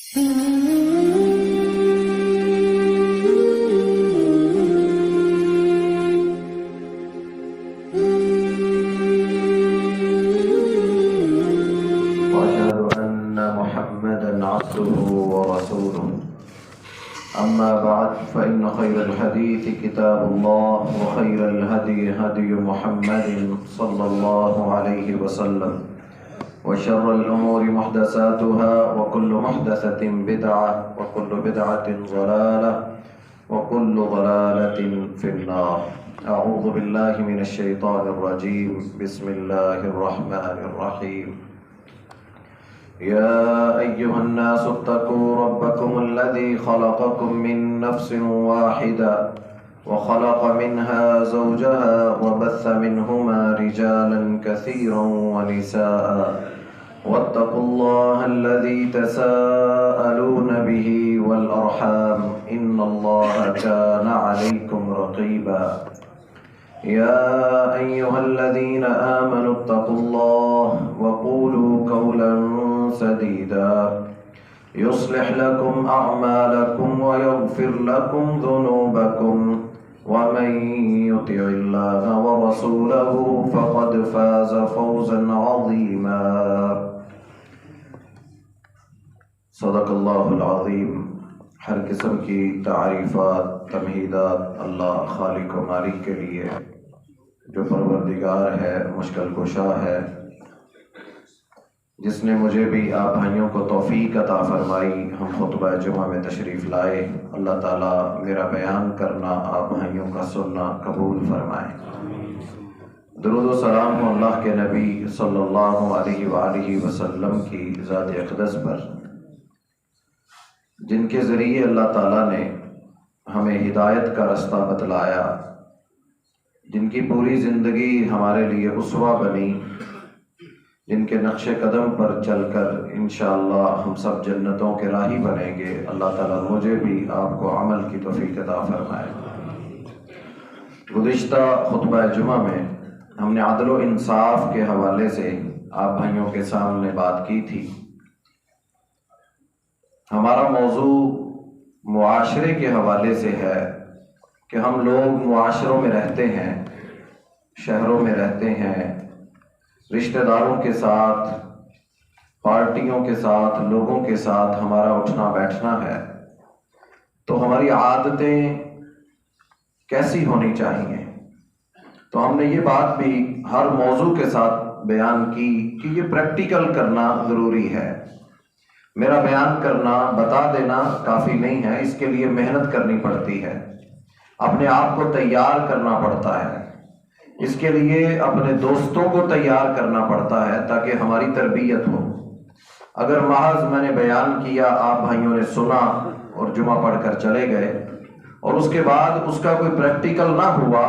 عبده ورسوله أما بعد فإن خير الحديث كتاب الله وخير الهدي هدي محمد صلى الله عليه وسلم وشر الأمور محدثاتها وكل محدثة بدعة وكل بدعة ضلالة وكل ضلالة في النار. أعوذ بالله من الشيطان الرجيم. بسم الله الرحمن الرحيم. يا أيها الناس اتقوا ربكم الذي خلقكم من نفس واحدة وخلق منها زوجها وبث منهما رجالا كثيرا ونساء واتقوا الله الذي تساءلون به والأرحام إن الله كان عليكم رقيبا. يا أيها الذين آمنوا اتقوا الله وقولوا قولا سديدا يصلح لكم أعمالكم ويغفر لكم ذنوبكم ومن يطع الله ورسوله فقد فاز فوزا عظيما. صدق اللہ العظیم. ہر قسم کی تعریفات تمہیدات اللہ خالق و مالک کے لیے جو پروردگار ہے، مشکل کشا ہے، جس نے مجھے بھی آپ بھائیوں کو توفیق عطا فرمائی ہم خطبہ جمعہ میں تشریف لائے. اللہ تعالیٰ میرا بیان کرنا، آپ بھائیوں کا سننا قبول فرمائے. درود و سلام ہو اللہ کے نبی صلی اللہ علیہ وآلہ وسلم کی ذات اقدس پر، جن کے ذریعے اللہ تعالیٰ نے ہمیں ہدایت کا رستہ بتلایا، جن کی پوری زندگی ہمارے لیے اسوہ بنی، جن کے نقش قدم پر چل کر انشاءاللہ ہم سب جنتوں کے راہی بنیں گے. اللہ تعالیٰ مجھے بھی آپ کو عمل کی توفیق عطا فرمائے. گزشتہ خطبہ جمعہ میں ہم نے عدل و انصاف کے حوالے سے آپ بھائیوں کے سامنے بات کی تھی. ہمارا موضوع معاشرے کے حوالے سے ہے کہ ہم لوگ معاشروں میں رہتے ہیں، شہروں میں رہتے ہیں، رشتہ داروں کے ساتھ، پارٹیوں کے ساتھ، لوگوں کے ساتھ ہمارا اٹھنا بیٹھنا ہے. تو ہماری عادتیں کیسی ہونی چاہیے؟ تو ہم نے یہ بات بھی ہر موضوع کے ساتھ بیان کی کہ یہ پریکٹیکل کرنا ضروری ہے. میرا بیان کرنا، بتا دینا کافی نہیں ہے، اس کے لیے محنت کرنی پڑتی ہے، اپنے آپ کو تیار کرنا پڑتا ہے، اس کے لیے اپنے دوستوں کو تیار کرنا پڑتا ہے تاکہ ہماری تربیت ہو. اگر محض میں نے بیان کیا، آپ بھائیوں نے سنا اور جمعہ پڑھ کر چلے گئے اور اس کے بعد اس کا کوئی پریکٹیکل نہ ہوا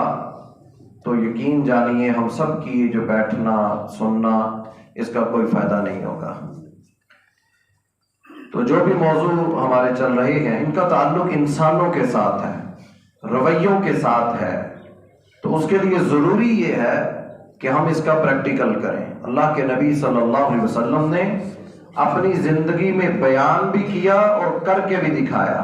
تو یقین جانیے ہم سب کی جو بیٹھنا سننا اس کا کوئی فائدہ نہیں ہوگا. تو جو بھی موضوع ہمارے چل رہے ہیں ان کا تعلق انسانوں کے ساتھ ہے، رویوں کے ساتھ ہے. تو اس کے لیے ضروری یہ ہے کہ ہم اس کا پریکٹیکل کریں. اللہ کے نبی صلی اللہ علیہ وسلم نے اپنی زندگی میں بیان بھی کیا اور کر کے بھی دکھایا.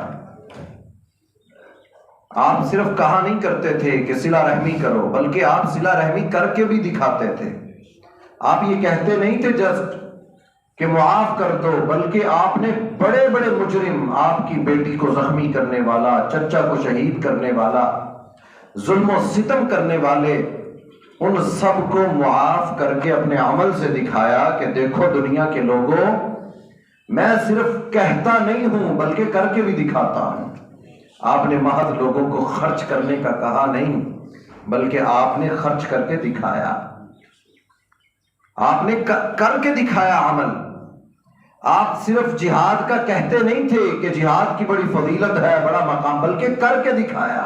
آپ صرف کہا نہیں کرتے تھے کہ صلہ رحمی کرو، بلکہ آپ صلہ رحمی کر کے بھی دکھاتے تھے. آپ یہ کہتے نہیں تھے جسٹ کہ معاف کر دو، بلکہ آپ نے بڑے بڑے مجرم، آپ کی بیٹی کو زخمی کرنے والا، چچا کو شہید کرنے والا، ظلم و ستم کرنے والے، ان سب کو معاف کر کے اپنے عمل سے دکھایا کہ دیکھو دنیا کے لوگوں، میں صرف کہتا نہیں ہوں بلکہ کر کے بھی دکھاتا ہوں. آپ نے محض لوگوں کو خرچ کرنے کا کہا نہیں بلکہ آپ نے خرچ کر کے دکھایا، آپ نے کر کے دکھایا عمل. آپ صرف جہاد کا کہتے نہیں تھے کہ جہاد کی بڑی فضیلت ہے، بڑا مقام، بلکہ کر کے دکھایا.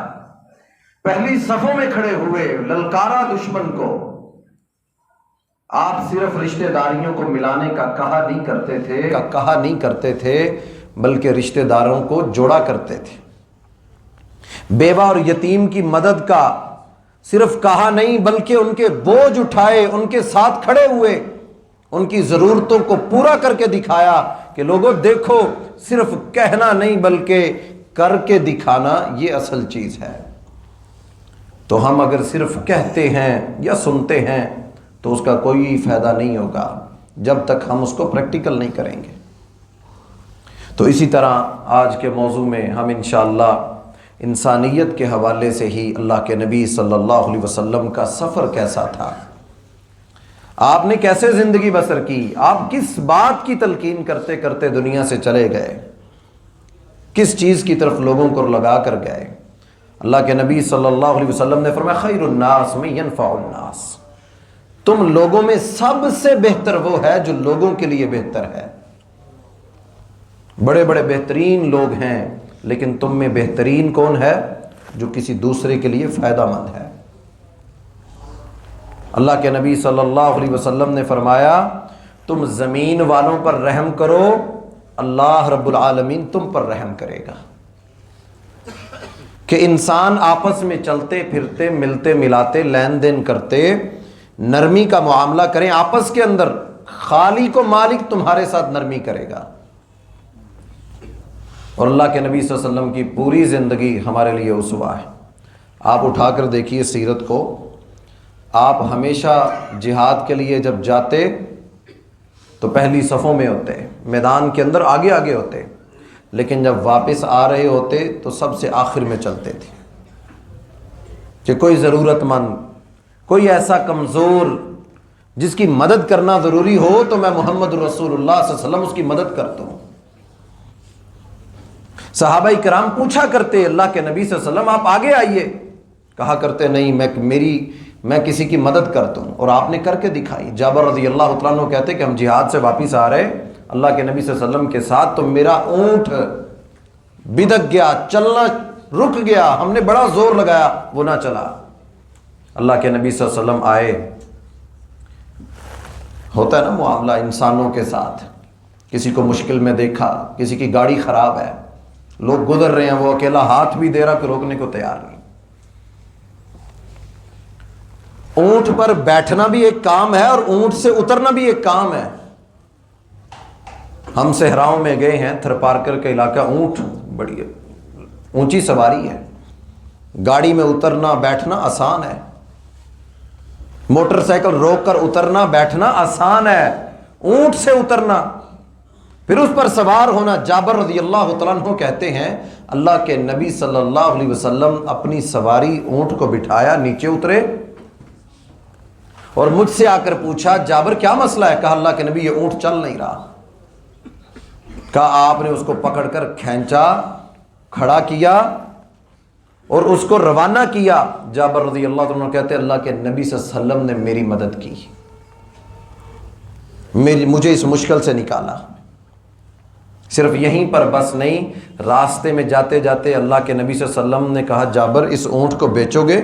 پہلی صفوں میں کھڑے ہوئے، للکارا دشمن کو. آپ صرف رشتہ داریوں کو ملانے کا کہا نہیں کرتے تھے بلکہ رشتہ داروں کو جوڑا کرتے تھے. بیوہ اور یتیم کی مدد کا صرف کہا نہیں بلکہ ان کے بوجھ اٹھائے، ان کے ساتھ کھڑے ہوئے. ان کی ضرورتوں کو پورا کر کے دکھایا کہ لوگوں دیکھو، صرف کہنا نہیں بلکہ کر کے دکھانا یہ اصل چیز ہے۔ تو ہم اگر صرف کہتے ہیں یا سنتے ہیں تو اس کا کوئی فائدہ نہیں ہوگا جب تک ہم اس کو پریکٹیکل نہیں کریں گے۔ تو اسی طرح آج کے موضوع میں ہم انشاءاللہ انسانیت کے حوالے سے ہی اللہ کے نبی صلی اللہ علیہ وسلم کا سفر کیسا تھا، آپ نے کیسے زندگی بسر کی، آپ کس بات کی تلقین کرتے کرتے دنیا سے چلے گئے، کس چیز کی طرف لوگوں کو لگا کر گئے۔ اللہ کے نبی صلی اللہ علیہ وسلم نے فرمایا خیر الناس من ینفع الناس، تم لوگوں میں سب سے بہتر وہ ہے جو لوگوں کے لیے بہتر ہے۔ بڑے بڑے بہترین لوگ ہیں لیکن تم میں بہترین کون ہے؟ جو کسی دوسرے کے لیے فائدہ مند ہے۔ اللہ کے نبی صلی اللہ علیہ وسلم نے فرمایا تم زمین والوں پر رحم کرو، اللہ رب العالمین تم پر رحم کرے گا۔ کہ انسان آپس میں چلتے پھرتے، ملتے ملاتے، لین دین کرتے، نرمی کا معاملہ کریں آپس کے اندر، خالق و مالک تمہارے ساتھ نرمی کرے گا۔ اور اللہ کے نبی صلی اللہ علیہ وسلم کی پوری زندگی ہمارے لیے اسوہ ہے۔ آپ اٹھا کر دیکھیے سیرت کو، آپ ہمیشہ جہاد کے لیے جب جاتے تو پہلی صفوں میں ہوتے، میدان کے اندر آگے آگے ہوتے، لیکن جب واپس آ رہے ہوتے تو سب سے آخر میں چلتے تھے کہ کوئی ضرورت مند، کوئی ایسا کمزور جس کی مدد کرنا ضروری ہو تو میں محمد رسول اللہ صلی اللہ علیہ وسلم اس کی مدد کرتا ہوں۔ صحابہ کرام پوچھا کرتے اللہ کے نبی صلی اللہ علیہ وسلم آپ آگے آئیے، کہا کرتے نہیں میں کسی کی مدد کرتا ہوں، اور آپ نے کر کے دکھائی۔ جابر رضی اللہ تعالیٰ عنہ کہتے کہ ہم جہاد سے واپس آ رہے اللہ کے نبی صلی اللہ علیہ وسلم کے ساتھ، تو میرا اونٹ بدک گیا، چلنا رک گیا، ہم نے بڑا زور لگایا وہ نہ چلا۔ اللہ کے نبی صلی اللہ علیہ وسلم آئے، ہوتا ہے نا معاملہ انسانوں کے ساتھ، کسی کو مشکل میں دیکھا، کسی کی گاڑی خراب ہے، لوگ گزر رہے ہیں، وہ اکیلا ہاتھ بھی دے رہا کہ روکنے کو تیار نہیں۔ اونٹ پر بیٹھنا بھی ایک کام ہے اور اونٹ سے اترنا بھی ایک کام ہے۔ ہم صحراؤں میں گئے ہیں، تھرپارکر کا علاقہ، اونٹ بڑی اونچی سواری ہے، گاڑی میں اترنا بیٹھنا آسان ہے، موٹر سائیکل روک کر اترنا بیٹھنا آسان ہے، اونٹ سے اترنا پھر اس پر سوار ہونا۔ جابر رضی اللہ تعالیٰ عنہ کہتے ہیں اللہ کے نبی صلی اللہ علیہ وسلم اپنی سواری اونٹ کو بٹھایا، نیچے اترے اور مجھ سے آ کر پوچھا جابر کیا مسئلہ ہے؟ کہا اللہ کے نبی یہ اونٹ چل نہیں رہا۔ کہا آپ نے اس کو پکڑ کر کھینچا، کھڑا کیا اور اس کو روانہ کیا۔ جابر رضی اللہ عنہ کہتے ہیں اللہ کے نبی صلی اللہ علیہ وسلم نے میری مدد کی، مجھے اس مشکل سے نکالا۔ صرف یہیں پر بس نہیں، راستے میں جاتے جاتے اللہ کے نبی صلی اللہ علیہ وسلم نے کہا جابر اس اونٹ کو بیچو گے؟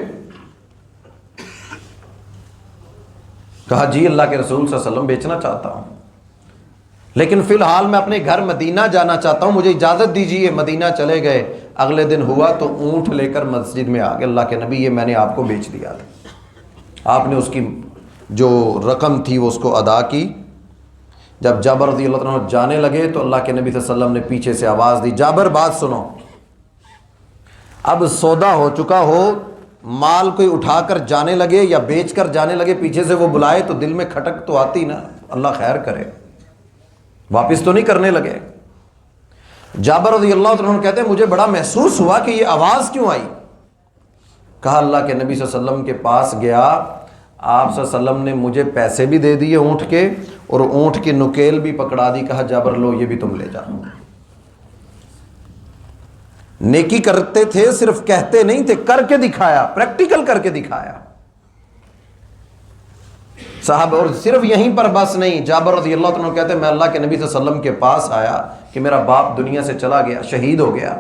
کہا جی اللہ کے رسول صلی اللہ علیہ وسلم بیچنا چاہتا ہوں، لیکن فی الحال میں اپنے گھر مدینہ جانا چاہتا ہوں، مجھے اجازت دیجیے۔ مدینہ چلے گئے، اگلے دن ہوا تو اونٹ لے کر مسجد میں آ گئے، اللہ کے نبی یہ میں نے آپ کو بیچ دیا تھا۔ آپ نے اس کی جو رقم تھی وہ اس کو ادا کی۔ جب جابر رضی اللہ عنہ جانے لگے تو اللہ کے نبی صلی اللہ علیہ وسلم نے پیچھے سے آواز دی جابر بات سنو، اب سودا ہو چکا ہو، مال کوئی اٹھا کر جانے لگے یا بیچ کر جانے لگے، پیچھے سے وہ بلائے تو دل میں کھٹک تو آتی نا، اللہ خیر کرے، واپس تو نہیں کرنے لگے۔ جابر رضی اللہ عنہ کہتے ہیں مجھے بڑا محسوس ہوا کہ یہ آواز کیوں آئی۔ کہا اللہ کے نبی صلی اللہ علیہ وسلم کے پاس گیا، آپ صلی اللہ علیہ وسلم نے مجھے پیسے بھی دے دیے اونٹ کے اور اونٹ کی نکیل بھی پکڑا دی، کہا جابر لو یہ بھی تم لے جاؤ۔ نیکی کرتے تھے، صرف کہتے نہیں تھے، کر کے دکھایا، پریکٹیکل کر کے دکھایا صاحب۔ اور صرف یہیں پر بس نہیں، جابر رضی اللہ عنہ کہتے ہیں میں اللہ کے نبی صلی اللہ علیہ وسلم کے پاس آیا کہ میرا باپ دنیا سے چلا گیا، شہید ہو گیا،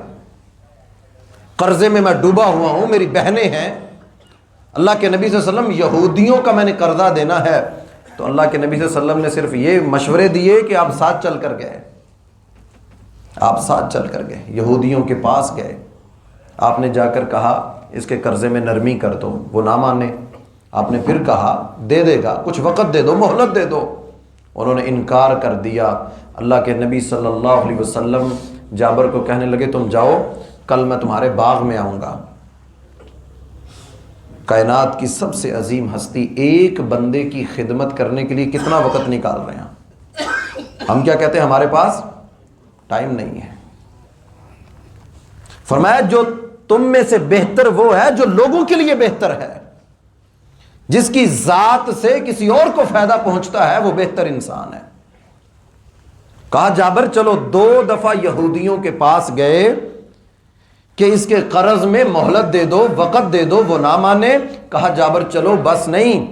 قرضے میں ڈوبا ہوا ہوں، میری بہنیں ہیں، اللہ کے نبی صلی اللہ علیہ وسلم یہودیوں کا میں نے قرضہ دینا ہے۔ تو اللہ کے نبی صلی اللہ علیہ وسلم نے صرف یہ مشورے دیے کہ آپ ساتھ چل کر گئے، آپ ساتھ چل کر گئے، یہودیوں کے پاس گئے، آپ نے جا کر کہا اس کے قرضے میں نرمی کر دو، وہ نہ مانے، آپ نے پھر کہا دے دے گا، کچھ وقت دے دو، مہلت دے دو، انہوں نے انکار کر دیا۔ اللہ کے نبی صلی اللہ علیہ وسلم جابر کو کہنے لگے تم جاؤ، کل میں تمہارے باغ میں آؤں گا۔ کائنات کی سب سے عظیم ہستی ایک بندے کی خدمت کرنے کے لیے کتنا وقت نکال رہے ہیں۔ ہم کیا کہتے ہیں؟ ہمارے پاس ٹائم نہیں ہے۔ فرمایا جو تم میں سے بہتر وہ ہے جو لوگوں کے لیے بہتر ہے، جس کی ذات سے کسی اور کو فائدہ پہنچتا ہے وہ بہتر انسان ہے۔ کہا جابر چلو، 2 دفعہ یہودیوں کے پاس گئے کہ اس کے قرض میں مہلت دے دو، وقت دے دو، وہ نہ مانے۔ کہا جابر چلو بس نہیں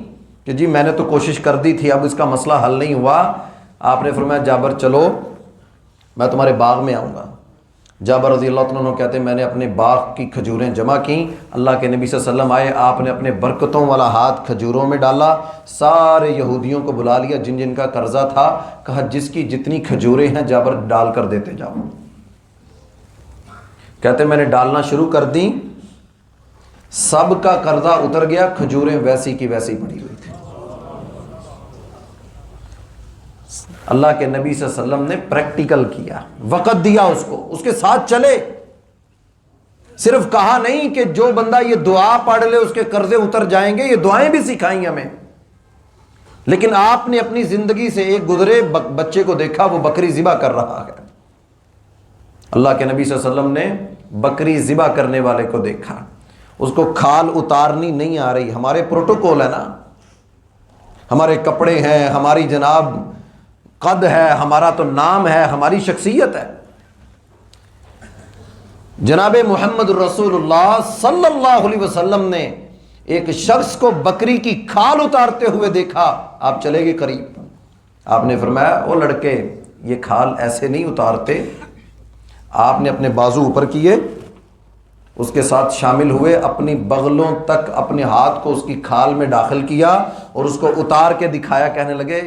کہ جی میں نے تو کوشش کر دی تھی، اب اس کا مسئلہ حل نہیں ہوا۔ آپ نے فرمایا جابر چلو میں تمہارے باغ میں آؤں گا۔ جابر رضی اللہ عنہ کہتے ہیں میں نے اپنے باغ کی کھجوریں جمع کیں، اللہ کے نبی صلی اللہ علیہ وسلم آئے، آپ نے اپنے برکتوں والا ہاتھ کھجوروں میں ڈالا، سارے یہودیوں کو بلا لیا جن جن کا قرضہ تھا، کہا جس کی جتنی کھجوریں ہیں جابر ڈال کر دیتے جاؤ۔ کہتے میں نے ڈالنا شروع کر دی، سب کا قرضہ اتر گیا، کھجوریں ویسی کی ویسی پڑی ہوئی تھی۔ اللہ کے نبی صلی اللہ علیہ وسلم نے پریکٹیکل کیا، وقت دیا اس کو، اس کے ساتھ چلے۔ صرف کہا نہیں کہ جو بندہ یہ دعا پڑھ لے اس کے قرضے اتر جائیں گے، یہ دعائیں بھی سکھائیں ہمیں، لیکن آپ نے اپنی زندگی سے ایک گزرے بچے کو دیکھا وہ بکری ذبح کر رہا ہے۔ اللہ کے نبی صلی اللہ علیہ وسلم نے بکری ذبح کرنے والے کو دیکھا، اس کو کھال اتارنی نہیں آ رہی۔ ہمارے پروٹوکول ہے نا، ہمارے کپڑے ہیں، ہماری جناب قد ہے، ہمارا تو نام ہے، ہماری شخصیت ہے۔ جناب محمد رسول اللہ صلی اللہ علیہ وسلم نے ایک شخص کو بکری کی کھال اتارتے ہوئے دیکھا، آپ چلے گئے قریب، آپ نے فرمایا او لڑکے یہ کھال ایسے نہیں اتارتے۔ آپ نے اپنے بازو اوپر کیے، اس کے ساتھ شامل ہوئے، اپنی بغلوں تک اپنے ہاتھ کو اس کی کھال میں داخل کیا اور اس کو اتار کے دکھایا، کہنے لگے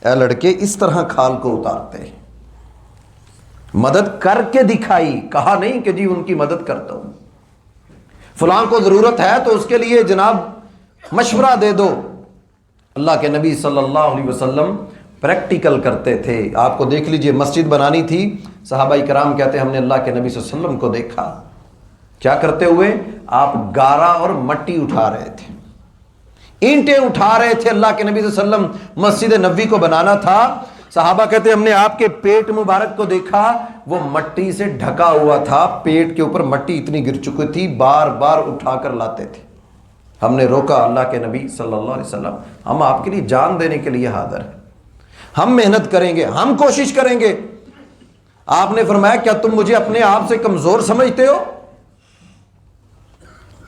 اے لڑکے اس طرح کھال کو اتارتے ہیں۔ مدد کر کے دکھائی، کہا نہیں کہ جی ان کی مدد کرتا ہوں، فلاں کو ضرورت ہے تو اس کے لیے جناب مشورہ دے دو۔ اللہ کے نبی صلی اللہ علیہ وسلم پریکٹیکل کرتے تھے۔ آپ کو دیکھ لیجئے، مسجد بنانی تھی، صحابہ کرام کہتے ہیں ہم نے اللہ کے نبی صلی اللہ علیہ وسلم کو دیکھا کیا کرتے ہوئے، آپ گارا اور مٹی اٹھا رہے تھے، اینٹیں اٹھا رہے تھے۔ اللہ کے نبی صلی اللہ علیہ وسلم مسجد نبوی کو بنانا تھا، صحابہ کہتے ہیں ہم نے آپ کے پیٹ مبارک کو دیکھا، وہ مٹی سے ڈھکا ہوا تھا، پیٹ کے اوپر مٹی اتنی گر چکی تھی، بار بار اٹھا کر لاتے تھے۔ ہم نے روکا، اللہ کے نبی صلی اللہ علیہ وسلم ہم آپ کے لیے جان دینے کے لیے حاضر ہیں، ہم محنت کریں گے، ہم کوشش کریں گے۔ آپ نے فرمایا کیا تم مجھے اپنے آپ سے کمزور سمجھتے ہو؟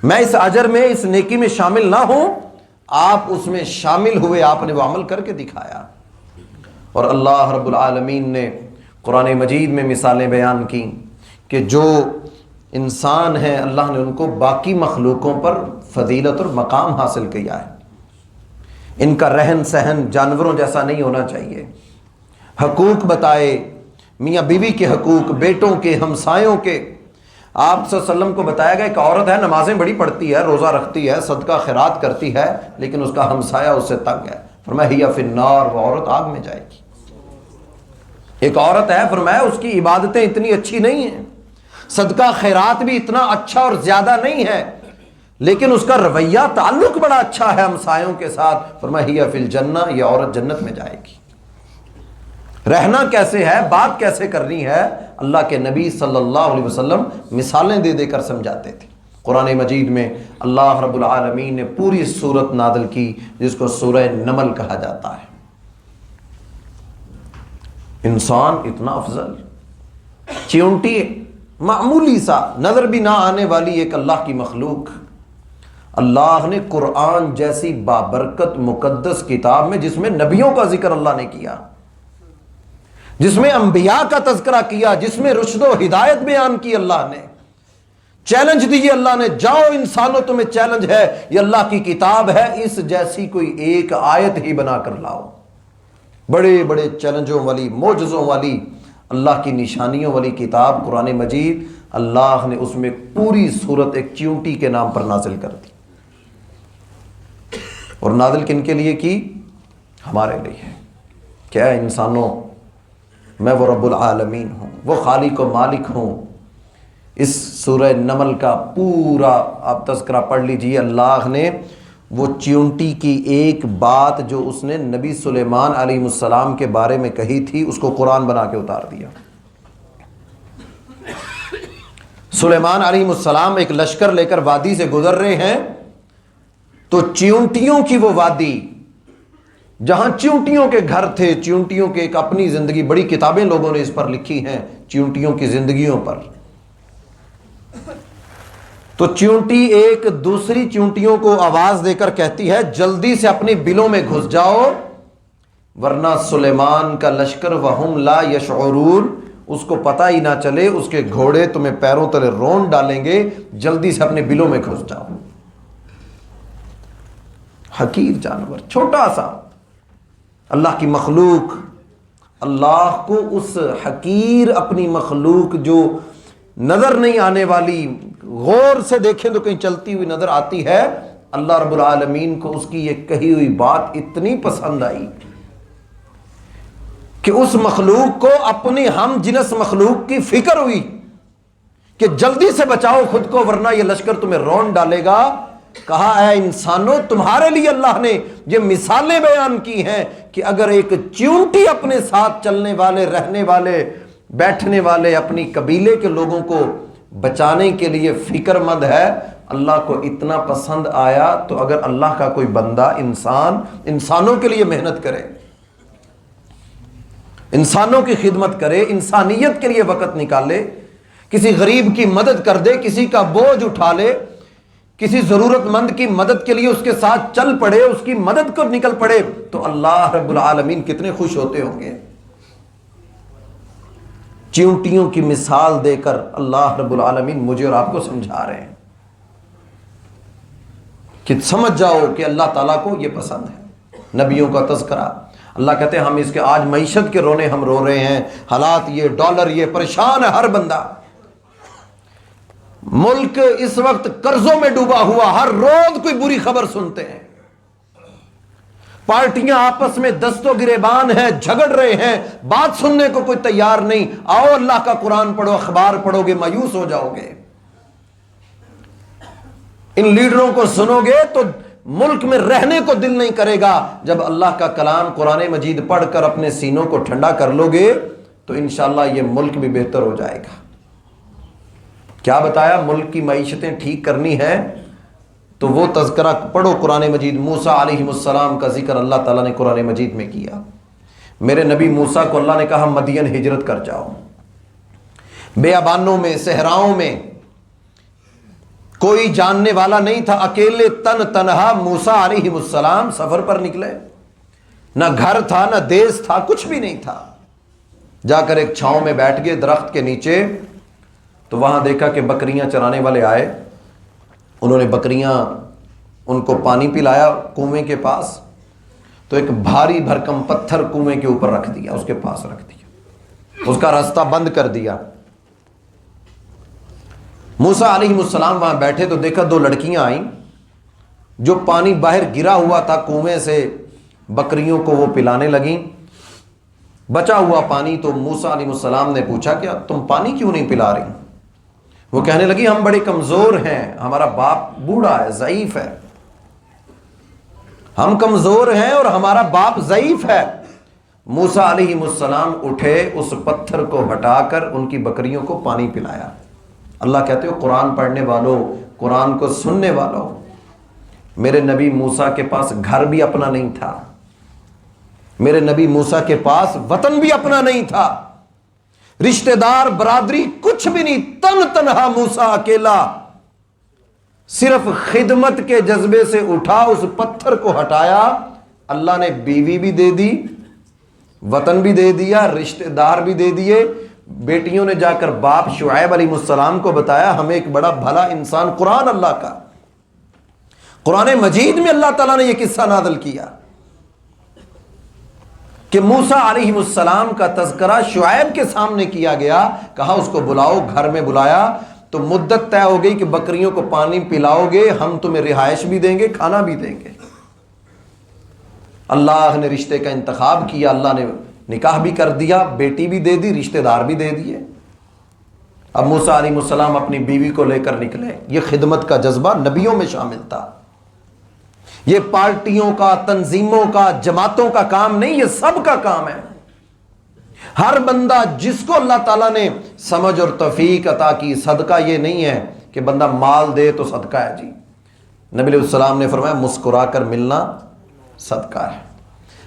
میں اس اجر میں، اس نیکی میں شامل نہ ہوں؟ آپ اس میں شامل ہوئے، آپ نے وہ عمل کر کے دکھایا۔ اور اللہ رب العالمین نے قرآن مجید میں مثالیں بیان کی کہ جو انسان ہیں اللہ نے ان کو باقی مخلوقوں پر فضیلت اور مقام حاصل کیا ہے۔ ان کا رہن سہن جانوروں جیسا نہیں ہونا چاہیے۔ حقوق بتائے، میاں بیوی کے حقوق، بیٹوں کے، ہمسایوں کے۔ آپ صلی اللہ علیہ وسلم کو بتایا گیا ایک عورت ہے، نمازیں بڑی پڑھتی ہے، روزہ رکھتی ہے، صدقہ خیرات کرتی ہے، لیکن اس کا ہمسایہ اس سے تنگ ہے، فرمایا ہی فی النار، وہ عورت آگ میں جائے گی۔ ایک عورت ہے، فرمایا اس کی عبادتیں اتنی اچھی نہیں ہیں، صدقہ خیرات بھی اتنا اچھا اور زیادہ نہیں ہے، لیکن اس کا رویہ تعلق بڑا اچھا ہے ہمسایوں کے ساتھ، فرمایا ہی فی الجنہ، یہ عورت جنت میں جائے گی۔ رہنا کیسے ہے، بات کیسے کرنی ہے، اللہ کے نبی صلی اللہ علیہ وسلم مثالیں دے دے کر سمجھاتے تھے۔ قرآن مجید میں اللہ رب العالمین نے پوری سورت نازل کی جس کو سورہ نمل کہا جاتا ہے۔ انسان اتنا افضل، چیونٹی معمولی سا، نظر بھی نہ آنے والی ایک اللہ کی مخلوق، اللہ نے قرآن جیسی بابرکت مقدس کتاب میں جس میں نبیوں کا ذکر اللہ نے کیا، جس میں انبیاء کا تذکرہ کیا، جس میں رشد و ہدایت بیان کی، اللہ نے چیلنج دیے، اللہ نے جاؤ انسانوں تمہیں چیلنج ہے، یہ اللہ کی کتاب ہے، اس جیسی کوئی ایک آیت ہی بنا کر لاؤ۔ بڑے بڑے چیلنجوں والی، معجزوں والی، اللہ کی نشانیوں والی کتاب قرآن مجید، اللہ نے اس میں پوری سورت ایک چیونٹی کے نام پر نازل کر دی۔ اور نازل کن کے لیے کی؟ ہمارے لیے، کہ اے انسانوں میں وہ رب العالمین ہوں، وہ خالق و مالک ہوں۔ اس سورہ نمل کا پورا آپ تذکرہ پڑھ لیجئے، اللہ نے وہ چیونٹی کی ایک بات جو اس نے نبی سلیمان علیہ السلام کے بارے میں کہی تھی اس کو قرآن بنا کے اتار دیا۔ سلیمان علیہ السلام ایک لشکر لے کر وادی سے گزر رہے ہیں تو چیونٹیوں کی وہ وادی جہاں چیونٹیوں کے گھر تھے، چیونٹیوں کے ایک اپنی زندگی، بڑی کتابیں لوگوں نے اس پر لکھی ہیں چیونٹیوں کی زندگیوں پر۔ تو چیونٹی ایک دوسری چیونٹیوں کو آواز دے کر کہتی ہے جلدی سے اپنی بلوں میں گھس جاؤ ورنہ سلیمان کا لشکر وہم لا یشعرون، اس کو پتہ ہی نہ چلے، اس کے گھوڑے تمہیں پیروں تلے رون ڈالیں گے، جلدی سے اپنے بلوں میں گھس جاؤ۔ حقیر جانور، چھوٹا سا، اللہ کی مخلوق، اللہ کو اس حقیر اپنی مخلوق جو نظر نہیں آنے والی، غور سے دیکھیں تو کہیں چلتی ہوئی نظر آتی ہے، اللہ رب العالمین کو اس کی یہ کہی ہوئی بات اتنی پسند آئی کہ اس مخلوق کو اپنی ہم جنس مخلوق کی فکر ہوئی کہ جلدی سے بچاؤ خود کو ورنہ یہ لشکر تمہیں رون ڈالے گا۔ کہا اے انسانوں تمہارے لیے اللہ نے یہ مثالیں بیان کی ہیں کہ اگر ایک چیونٹی اپنے ساتھ چلنے والے، رہنے والے، بیٹھنے والے اپنی قبیلے کے لوگوں کو بچانے کے لیے فکر مند ہے، اللہ کو اتنا پسند آیا، تو اگر اللہ کا کوئی بندہ انسانوں کے لیے محنت کرے، انسانوں کی خدمت کرے، انسانیت کے لیے وقت نکالے، کسی غریب کی مدد کر دے، کسی کا بوجھ اٹھا لے، کسی ضرورت مند کی مدد کے لیے اس کے ساتھ چل پڑے، اس کی مدد کو نکل پڑے، تو اللہ رب العالمین کتنے خوش ہوتے ہوں گے۔ چیونٹیوں کی مثال دے کر اللہ رب العالمین مجھے اور آپ کو سمجھا رہے ہیں کہ سمجھ جاؤ کہ اللہ تعالیٰ کو یہ پسند ہے۔ نبیوں کا تذکرہ، اللہ کہتے ہیں ہم اس کے آج معیشت کے رونے ہم رو رہے ہیں، حالات یہ، ڈالر یہ، پریشان ہے ہر بندہ، ملک اس وقت قرضوں میں ڈوبا ہوا، ہر روز کوئی بری خبر سنتے ہیں، پارٹیاں آپس میں دست و گریبان ہیں، جھگڑ رہے ہیں، بات سننے کو کوئی تیار نہیں۔ آؤ اللہ کا قرآن پڑھو، اخبار پڑھو گے مایوس ہو جاؤ گے، ان لیڈروں کو سنو گے تو ملک میں رہنے کو دل نہیں کرے گا۔ جب اللہ کا کلام قرآن مجید پڑھ کر اپنے سینوں کو ٹھنڈا کر لو گے تو انشاءاللہ یہ ملک بھی بہتر ہو جائے گا۔ کیا بتایا؟ ملک کی معیشتیں ٹھیک کرنی ہے تو وہ تذکرہ پڑھو قرآن مجید۔ موسیٰ علیہ السلام کا ذکر اللہ تعالیٰ نے قرآن مجید میں کیا۔ میرے نبی موسیٰ کو اللہ نے کہا مدین ہجرت کر جاؤ، بیابانوں میں، صحراؤں میں کوئی جاننے والا نہیں تھا، اکیلے تنہا موسیٰ علیہ السلام سفر پر نکلے، نہ گھر تھا، نہ دیس تھا، کچھ بھی نہیں تھا۔ جا کر ایک چھاؤں میں بیٹھ گئے درخت کے نیچے، تو وہاں دیکھا کہ بکریاں چرانے والے آئے، انہوں نے بکریاں ان کو پانی پلایا کنویں کے پاس، تو ایک بھاری بھرکم پتھر کنویں کے اوپر رکھ دیا، اس کے پاس رکھ دیا، اس کا راستہ بند کر دیا۔ موسیٰ علیہ السلام وہاں بیٹھے تو دیکھا دو لڑکیاں آئیں جو پانی باہر گرا ہوا تھا کنویں سے، بکریوں کو وہ پلانے لگیں، بچا ہوا پانی۔ تو موسیٰ علیہ السلام نے پوچھا کہ تم پانی کیوں نہیں پلا رہی؟ وہ کہنے لگی ہم بڑے کمزور ہیں، ہمارا باپ بوڑھا ہے، ضعیف ہے، ہم کمزور ہیں اور ہمارا باپ ضعیف ہے۔ موسیٰ علیہ السلام اٹھے، اس پتھر کو ہٹا کر ان کی بکریوں کو پانی پلایا۔ اللہ کہتے ہو قرآن پڑھنے والوں، قرآن کو سننے والوں، میرے نبی موسیٰ کے پاس گھر بھی اپنا نہیں تھا، میرے نبی موسیٰ کے پاس وطن بھی اپنا نہیں تھا، رشتہ دار برادری کچھ بھی نہیں، تنہا موسیٰ اکیلا صرف خدمت کے جذبے سے اٹھا، اس پتھر کو ہٹایا، اللہ نے بیوی بھی دے دی، وطن بھی دے دیا، رشتہ دار بھی دے دیے۔ بیٹیوں نے جا کر باپ شعیب علیہ السلام کو بتایا ہمیں ایک بڑا بھلا انسان، قرآن اللہ کا، قرآن مجید میں اللہ تعالیٰ نے یہ قصہ نازل کیا کہ موسیٰ علیہ السلام کا تذکرہ شعیب کے سامنے کیا گیا، کہا اس کو بلاؤ، گھر میں بلایا تو مدت طے ہو گئی کہ بکریوں کو پانی پلاؤ گے، ہم تمہیں رہائش بھی دیں گے، کھانا بھی دیں گے۔ اللہ نے رشتے کا انتخاب کیا، اللہ نے نکاح بھی کر دیا، بیٹی بھی دے دی، رشتہ دار بھی دے دیے۔ اب موسیٰ علیہ السلام اپنی بیوی کو لے کر نکلے۔ یہ خدمت کا جذبہ نبیوں میں شامل تھا۔ یہ پارٹیوں کا، تنظیموں کا، جماعتوں کا کام نہیں، یہ سب کا کام ہے۔ ہر بندہ جس کو اللہ تعالیٰ نے سمجھ اور توفیق عطا کی، صدقہ یہ نہیں ہے کہ بندہ مال دے تو صدقہ ہے جی۔ نبی علیہ السلام نے فرمایا مسکرا کر ملنا صدقہ ہے۔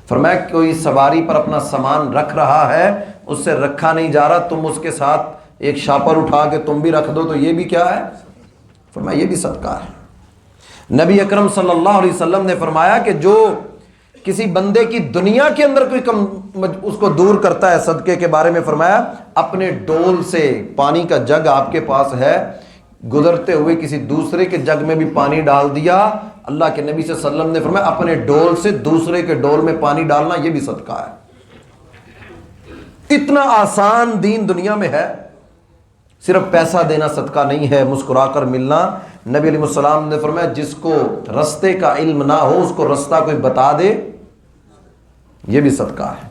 فرمایا کوئی سواری پر اپنا سامان رکھ رہا ہے، اس سے رکھا نہیں جا رہا، تم اس کے ساتھ ایک شاپر اٹھا کے تم بھی رکھ دو تو یہ بھی کیا ہے؟ فرمایا یہ بھی صدقہ ہے۔ نبی اکرم صلی اللہ علیہ وسلم نے فرمایا کہ جو کسی بندے کی دنیا کے اندر کوئی اس کو دور کرتا ہے صدقے کے بارے میں، فرمایا اپنے ڈول سے پانی کا جگ آپ کے پاس ہے، گزرتے ہوئے کسی دوسرے کے جگ میں بھی پانی ڈال دیا، اللہ کے نبی صلی اللہ علیہ وسلم نے فرمایا اپنے ڈول سے دوسرے کے ڈول میں پانی ڈالنا یہ بھی صدقہ ہے۔ اتنا آسان دین دنیا میں ہے۔ صرف پیسہ دینا صدقہ نہیں ہے، مسکرا کر ملنا۔ نبی علیہ السلام نے فرمایا جس کو رستے کا علم نہ ہو اس کو رستہ کوئی بتا دے یہ بھی صدقہ ہے۔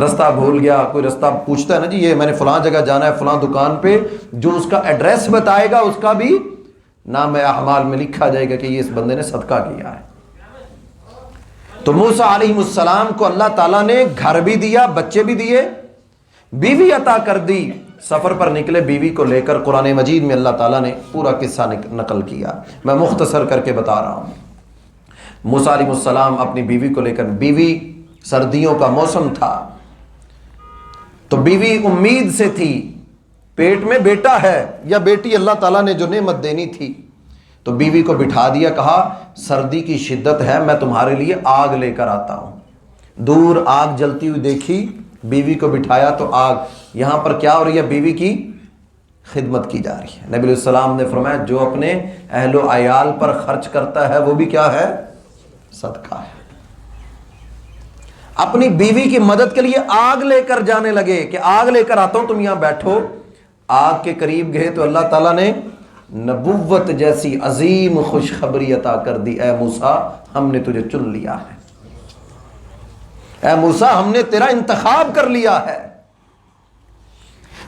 رستہ بھول گیا، کوئی رستہ پوچھتا ہے نا جی یہ میں نے فلاں جگہ جانا ہے فلاں دکان پہ، جو اس کا ایڈریس بتائے گا اس کا بھی نام اعمال میں لکھا جائے گا کہ یہ اس بندے نے صدقہ کیا ہے۔ تو موسیٰ علیہ السلام کو اللہ تعالیٰ نے گھر بھی دیا، بچے بھی دیے، بیوی عطا کر دی۔ سفر پر نکلے بیوی کو لے کر، قرآن مجید میں اللہ تعالیٰ نے پورا قصہ نقل کیا، میں مختصر کر کے بتا رہا ہوں۔ موسیٰ علیہ السلام اپنی بیوی کو لے کر، بیوی سردیوں کا موسم تھا تو بیوی امید سے تھی پیٹ میں بیٹا ہے یا بیٹی اللہ تعالیٰ نے جو نعمت دینی تھی، تو بیوی کو بٹھا دیا، کہا سردی کی شدت ہے میں تمہارے لیے آگ لے کر آتا ہوں۔ دور آگ جلتی ہوئی دیکھی، بیوی کو بٹھایا تو آگ، یہاں پر کیا ہو رہی ہے؟ بیوی کی خدمت کی جا رہی ہے۔ نبی علیہ السلام نے فرمایا جو اپنے اہل و عیال پر خرچ کرتا ہے وہ بھی کیا ہے؟ صدقہ ہے۔ اپنی بیوی کی مدد کے لیے آگ لے کر جانے لگے کہ آگ لے کر آتا ہوں تم یہاں بیٹھو۔ آگ کے قریب گئے تو اللہ تعالیٰ نے نبوت جیسی عظیم خوشخبری عطا کر دی، اے موسیٰ ہم نے تجھے چن لیا ہے، اے موسیٰ ہم نے تیرا انتخاب کر لیا ہے۔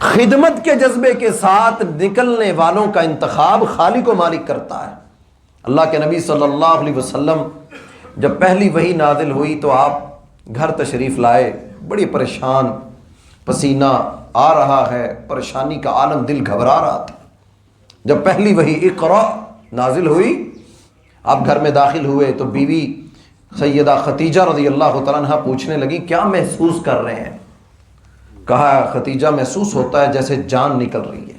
خدمت کے جذبے کے ساتھ نکلنے والوں کا انتخاب خالق و مالک کرتا ہے۔ اللہ کے نبی صلی اللہ علیہ وسلم جب پہلی وحی نازل ہوئی تو آپ گھر تشریف لائے، بڑی پریشان، پسینہ آ رہا ہے، پریشانی کا عالم، دل گھبرا رہا تھا۔ جب پہلی وحی اقرا نازل ہوئی، آپ گھر میں داخل ہوئے تو بیوی سیدہ ختیجہ رضی اللہ تعالیٰ عنہ پوچھنے لگی کیا محسوس کر رہے ہیں؟ کہا ختیجہ محسوس ہوتا ہے جیسے جان نکل رہی ہے،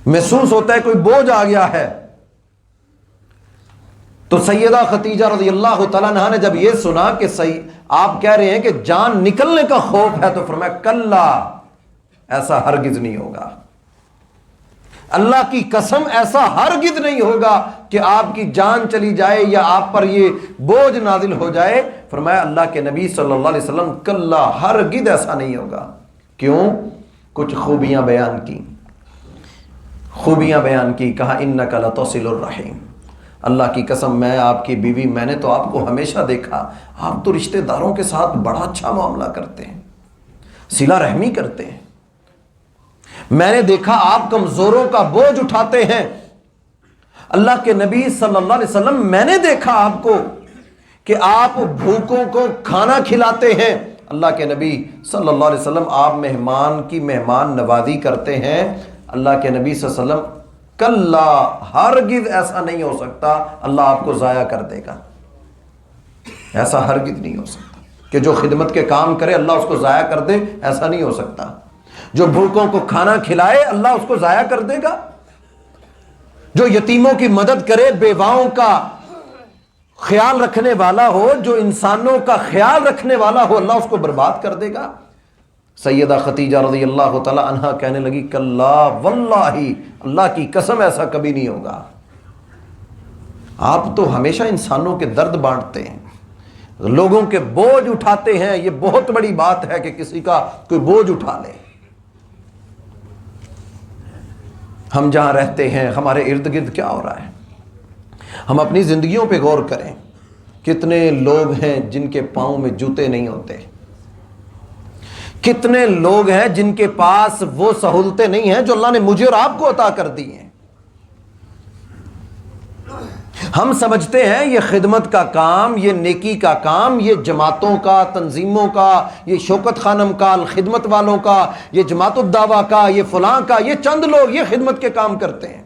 محسوس ہوتا ہے کوئی بوجھ آ گیا ہے۔ تو سیدہ ختیجہ رضی اللہ تعالیٰ عنہ نے جب یہ سنا کہ آپ کہہ رہے ہیں کہ جان نکلنے کا خوف ہے، تو فرمایا کلا، ایسا ہرگز نہیں ہوگا، اللہ کی قسم ایسا ہرگز نہیں ہوگا کہ آپ کی جان چلی جائے یا آپ پر یہ بوجھ نازل ہو جائے۔ فرمایا اللہ کے نبی صلی اللہ علیہ وسلم کلا، ہرگز ایسا نہیں ہوگا۔ کیوں؟ کچھ خوبیاں بیان کی، خوبیاں بیان کی، کہا انک لتصل الرحیم، اللہ کی قسم میں آپ کی بیوی، میں نے تو آپ کو ہمیشہ دیکھا آپ تو رشتہ داروں کے ساتھ بڑا اچھا معاملہ کرتے ہیں، صلہ رحمی کرتے ہیں، میں نے دیکھا آپ کمزوروں کا بوجھ اٹھاتے ہیں۔ اللہ کے نبی صلی اللہ علیہ وسلم میں نے دیکھا آپ کو کہ آپ بھوکوں کو کھانا کھلاتے ہیں۔ اللہ کے نبی صلی اللہ علیہ وسلم آپ مہمان کی مہمان نوازی کرتے ہیں۔ اللہ کے نبی صلی اللہ علیہ وسلم کلا، ہرگز ایسا نہیں ہو سکتا، اللہ آپ کو ضائع کر دے گا، ایسا ہرگز نہیں ہو سکتا کہ جو خدمت کے کام کرے اللہ اس کو ضائع کر دے، ایسا نہیں ہو سکتا۔ جو بھوکوں کو کھانا کھلائے اللہ اس کو ضائع کر دے گا، جو یتیموں کی مدد کرے، بیواؤں کا خیال رکھنے والا ہو، جو انسانوں کا خیال رکھنے والا ہو، اللہ اس کو برباد کر دے گا۔ سیدہ ختیجہ رضی اللہ تعالی عنہا کہنے لگی کلا واللہ، اللہ کی قسم ایسا کبھی نہیں ہوگا، آپ تو ہمیشہ انسانوں کے درد بانٹتے ہیں، لوگوں کے بوجھ اٹھاتے ہیں، یہ بہت بڑی بات ہے کہ کسی کا کوئی بوجھ اٹھا لے۔ ہم جہاں رہتے ہیں ہمارے ارد گرد کیا ہو رہا ہے، ہم اپنی زندگیوں پہ غور کریں۔ کتنے لوگ ہیں جن کے پاؤں میں جوتے نہیں ہوتے؟ کتنے لوگ ہیں جن کے پاس وہ سہولتیں نہیں ہیں جو اللہ نے مجھے اور آپ کو عطا کر دی ہیں؟ ہم سمجھتے ہیں یہ خدمت کا کام، یہ نیکی کا کام، یہ جماعتوں کا، تنظیموں کا، یہ شوکت خانم کا، الخدمت والوں کا، یہ جماعت الدعوہ کا، یہ فلاں کا، یہ چند لوگ یہ خدمت کے کام کرتے ہیں۔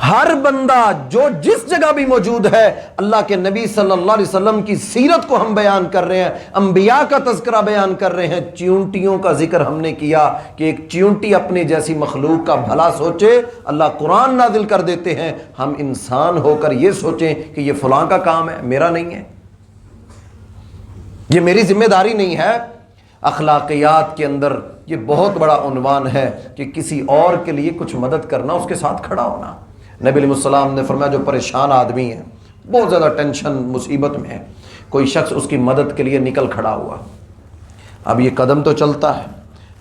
ہر بندہ جو جس جگہ بھی موجود ہے، اللہ کے نبی صلی اللہ علیہ وسلم کی سیرت کو ہم بیان کر رہے ہیں، انبیاء کا تذکرہ بیان کر رہے ہیں۔ چیونٹیوں کا ذکر ہم نے کیا کہ ایک چیونٹی اپنی جیسی مخلوق کا بھلا سوچے، اللہ قرآن نازل کر دیتے ہیں۔ ہم انسان ہو کر یہ سوچیں کہ یہ فلاں کا کام ہے، میرا نہیں ہے، یہ میری ذمہ داری نہیں ہے۔ اخلاقیات کے اندر یہ بہت بڑا عنوان ہے کہ کسی اور کے لیے کچھ مدد کرنا، اس کے ساتھ کھڑا ہونا۔ نبی علیہ السلام نے فرمایا جو پریشان آدمی ہے، بہت زیادہ ٹینشن مصیبت میں ہے، کوئی شخص اس کی مدد کے لیے نکل کھڑا ہوا، اب یہ قدم تو چلتا ہے،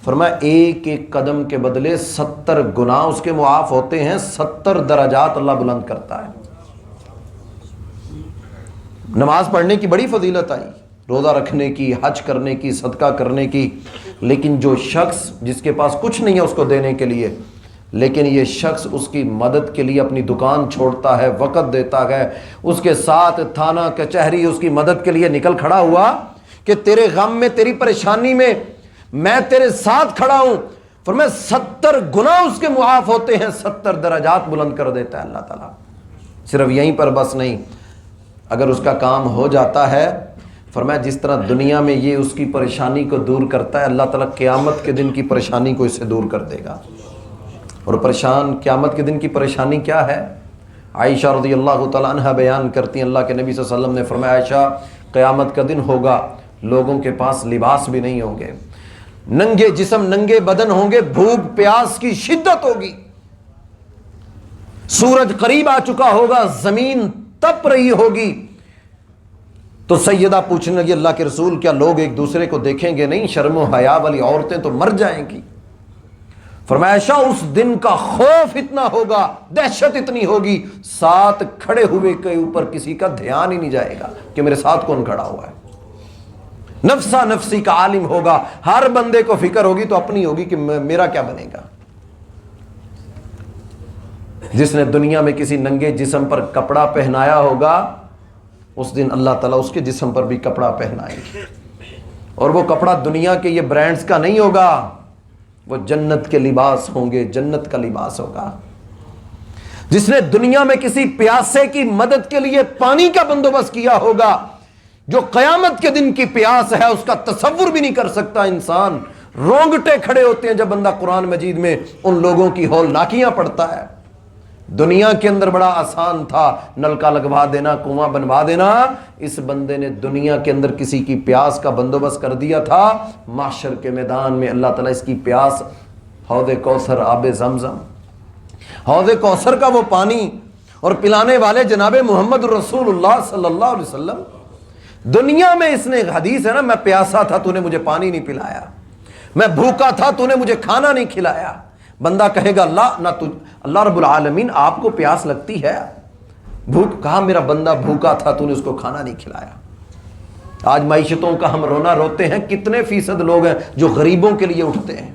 فرمایا ایک ایک قدم کے بدلے 70 گناہ اس کے معاف ہوتے ہیں، 70 درجات اللہ بلند کرتا ہے۔ نماز پڑھنے کی بڑی فضیلت آئی، روزہ رکھنے کی، حج کرنے کی، صدقہ کرنے کی، لیکن جو شخص جس کے پاس کچھ نہیں ہے اس کو دینے کے لیے، لیکن یہ شخص اس کی مدد کے لیے اپنی دکان چھوڑتا ہے، وقت دیتا ہے، اس کے ساتھ تھانہ کچہری اس کی مدد کے لیے نکل کھڑا ہوا کہ تیرے غم میں، تیری پریشانی میں میں تیرے ساتھ کھڑا ہوں، فرمایا 70 گناہ اس کے معاف ہوتے ہیں، 70 درجات بلند کر دیتا ہے اللہ تعالیٰ۔ صرف یہیں پر بس نہیں، اگر اس کا کام ہو جاتا ہے، فرمایا جس طرح دنیا میں یہ اس کی پریشانی کو دور کرتا ہے، اللہ تعالیٰ قیامت کے دن کی پریشانی کو اس سے دور کر دے گا۔ اور پریشان قیامت کے دن کی پریشانی کیا ہے؟ عائشہ رضی اللہ تعالیٰ عنہ بیان کرتی ہیں، اللہ کے نبی صلی اللہ علیہ وسلم نے فرمایا عائشہ قیامت کا دن ہوگا، لوگوں کے پاس لباس بھی نہیں ہوں گے، ننگے جسم ننگے بدن ہوں گے، بھوک پیاس کی شدت ہوگی، سورج قریب آ چکا ہوگا، زمین تپ رہی ہوگی۔ تو سیدہ پوچھنے لگی اللہ کے رسول کیا لوگ ایک دوسرے کو دیکھیں گے نہیں؟ شرم و حیا والی عورتیں تو مر جائیں گی۔ فرمایا عائشہ اس دن کا خوف اتنا ہوگا، دہشت اتنی ہوگی، ساتھ کھڑے ہوئے کے اوپر کسی کا دھیان ہی نہیں جائے گا کہ میرے ساتھ کون کھڑا ہوا ہے۔ نفسا نفسی کا عالم ہوگا، ہر بندے کو فکر ہوگی تو اپنی ہوگی کہ میرا کیا بنے گا۔ جس نے دنیا میں کسی ننگے جسم پر کپڑا پہنایا ہوگا، اس دن اللہ تعالیٰ اس کے جسم پر بھی کپڑا پہنائے گا، اور وہ کپڑا دنیا کے یہ برانڈز کا نہیں ہوگا، وہ جنت کے لباس ہوں گے، جنت کا لباس ہوگا۔ جس نے دنیا میں کسی پیاسے کی مدد کے لیے پانی کا بندوبست کیا ہوگا، جو قیامت کے دن کی پیاس ہے اس کا تصور بھی نہیں کر سکتا انسان، رونگٹے کھڑے ہوتے ہیں جب بندہ قرآن مجید میں ان لوگوں کی ہولناکیاں پڑھتا ہے۔ دنیا کے اندر بڑا آسان تھا، نلکا لگوا دینا، کنواں بنوا دینا، اس بندے نے دنیا کے اندر کسی کی پیاس کا بندوبست کر دیا تھا، محشر کے میدان میں اللہ تعالیٰ اس کی پیاس، حوض کوثر، آب زمزم، حوض کوثر کا وہ پانی اور پلانے والے جناب محمد رسول اللہ صلی اللہ علیہ وسلم۔ دنیا میں اس نے حدیث ہے نا، میں پیاسا تھا تو نے مجھے پانی نہیں پلایا، میں بھوکا تھا تو نے مجھے کھانا نہیں کھلایا۔ بندہ کہے گا اللہ رب العالمین آپ کو پیاس لگتی ہے؟ بھوک کہا میرا بندہ بھوکا تھا تو نے اس کو کھانا نہیں کھلایا۔ آج معیشتوں کا ہم رونا روتے ہیں، کتنے فیصد لوگ ہیں جو غریبوں کے لیے اٹھتے ہیں،